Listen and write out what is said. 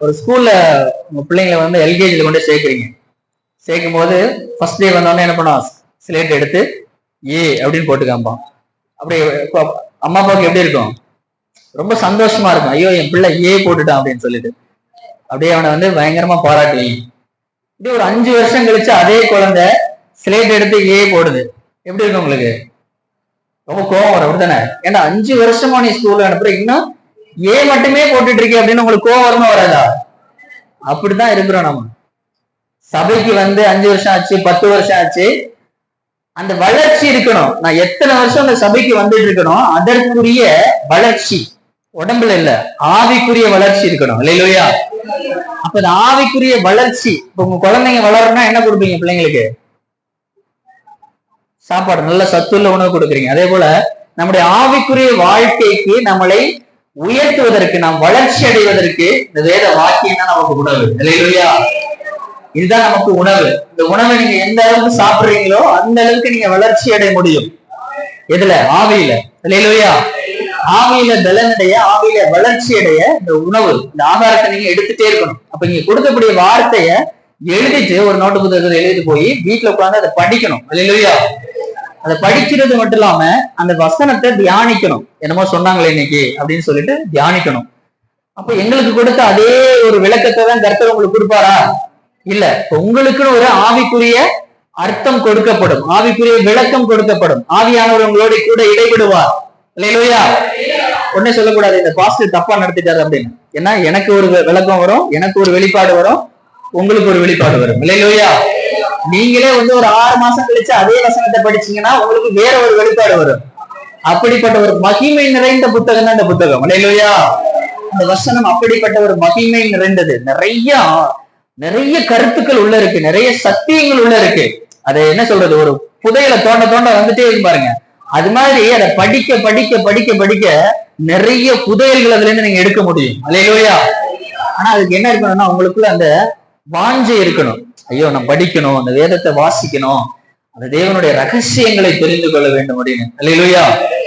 ஒரு ஸ்கூல்ல உங்க பிள்ளைங்களை வந்து எல்கேஜில கொண்டு சேர்க்குறீங்க. சேர்க்கும் போது ஃபர்ஸ்ட் டே வந்தோடனே என்ன பண்ணுவான், ஸ்லேட் எடுத்து ஏ அப்படின்னு போட்டு காமிப்பான். அப்படி அம்மா அப்பாவுக்கு எப்படி இருக்கும், ரொம்ப சந்தோஷமா இருக்கும். ஐயோ என் பிள்ளை ஏ போட்டுட்டான் அப்படின்னு சொல்லிட்டு அப்படியே அவனை வந்து பயங்கரமா பாராட்டுவீங்க. இப்படி ஒரு 5 வருஷம் கழிச்சு அதே குழந்தை ஸ்லேட் எடுத்து ஏ போடுது, எப்படி இருக்கும் உங்களுக்கு? ரொம்ப கோவம் வரும், அப்படித்தானே? ஏன்னா 5 வருஷமா நீ ஸ்கூல்ல அனுப்புற, இன்னும் ஏ மட்டுமே போட்டுட்டு இருக்கே அப்படின்னு உங்களுக்கு கோவம் வருமா வராதா? அப்படித்தான் இருக்கிறோம் நம்ம. சபைக்கு வந்து 5 வருஷம் ஆச்சு, 10 வருஷம் ஆச்சு, அந்த வளர்ச்சி இருக்கணும். நான் எத்தனை வருஷம் அந்த சபைக்கு வந்துட்டு இருக்கணும், அதற்குரிய வளர்ச்சி உடம்புல இல்ல, ஆவிக்குரிய வளர்ச்சி இருக்கணும். இல்லையா? அப்ப இந்த ஆவிக்குரிய வளர்ச்சி, இப்ப உங்க குழந்தைங்க வளரணும்னா என்ன கொடுப்பீங்க பிள்ளைங்களுக்கு? சாப்பாடு, நல்ல சத்துள்ள உணவு கொடுக்குறீங்க. அதே போல நம்முடைய ஆவிக்குரிய வாழ்க்கைக்கு நம்மளை உயர்த்துவதற்கு, நாம் வளர்ச்சி அடைவதற்கு இந்த வேத வாக்கியம் தான் நமக்கு உணவு. இல்லையா? இதுதான் நமக்கு உணவு. இந்த உணவை நீங்க எந்த அளவுக்கு சாப்பிடுறீங்களோ அந்த அளவுக்கு நீங்க வளர்ச்சி அடைய முடியும். எதுல? ஆவியில. இல்லையா? ஆவியில பலனடைய, ஆவியில வளர்ச்சி அடைய இந்த உணவு, இந்த ஆகாரத்தை நீங்க எடுத்துட்டே இருக்கணும். அப்ப நீங்க கொடுக்கக்கூடிய வார்த்தைய எழுதிட்டு ஒரு நோட்டு புத்தகத்தை எழுதிட்டு போய் வீட்டுல உட்காந்து அதை படிக்கணும். இல்லையா? அதை படிக்கிறது மட்டும் இல்லாம அந்த வசனத்தை தியானிக்கணும். என்னமோ சொன்னாங்களே இன்னைக்கு அப்படின்னு சொல்லிட்டு தியானிக்கணும். அப்ப எங்களுக்கு கொடுத்த அதே ஒரு விளக்கத்தை தான் கர்த்தர் உங்களுக்கு கொடுப்பாரா? இல்ல, உங்களுக்குன்னு ஒரு ஆவிக்குரிய அர்த்தம் கொடுக்கப்படும், ஆவிக்குரிய விளக்கம் கொடுக்கப்படும். ஆவியானவர் உங்களோட கூட இடைவிடுவார். இல்லையா? ஒன்னே சொல்லக்கூடாது இந்த பாஸ்டர் தப்பா நடத்திட்டாரு அப்படின்னு. ஏன்னா எனக்கு ஒரு விளக்கம் வரும், எனக்கு ஒரு வெளிப்பாடு வரும், உங்களுக்கு ஒரு வெளிப்பாடு வரும். இல்லையா? நீங்களே வந்து ஒரு 6 மாசம் கழிச்சு அதே வசனத்தை படிச்சீங்கன்னா உங்களுக்கு வேற ஒரு வெளிப்பாடு வரும். அப்படிப்பட்ட ஒரு மகிமை நிறைந்த புத்தகம் தான் இந்த புத்தகம். இல்லையா? இந்த வசனம் அப்படிப்பட்ட ஒரு மகிமை நிறைந்தது. நிறைய கருத்துக்கள் உள்ள இருக்கு, நிறைய சத்தியங்கள் உள்ள இருக்கு. அதை என்ன சொல்றது, ஒரு புதையல தோண்ட தோண்ட வந்துட்டே இருக்கு பாருங்க. அது மாதிரி அதை படிக்க படிக்க படிக்க படிக்க நிறைய புதையல்கள் அதுல இருந்து நீங்க எடுக்க முடியும். இல்லையா? ஆனா அதுக்கு என்ன இருக்கணும்னா உங்களுக்குள்ள அந்த வாஞ்சை இருக்கணும். ஐயோ நான் படிக்கணும், அந்த வேதத்தை வாசிக்கணும், அந்த தேவனுடைய ரகசியங்களை தெரிந்து கொள்ள வேண்டும் அப்படின்னு. இல்லையா?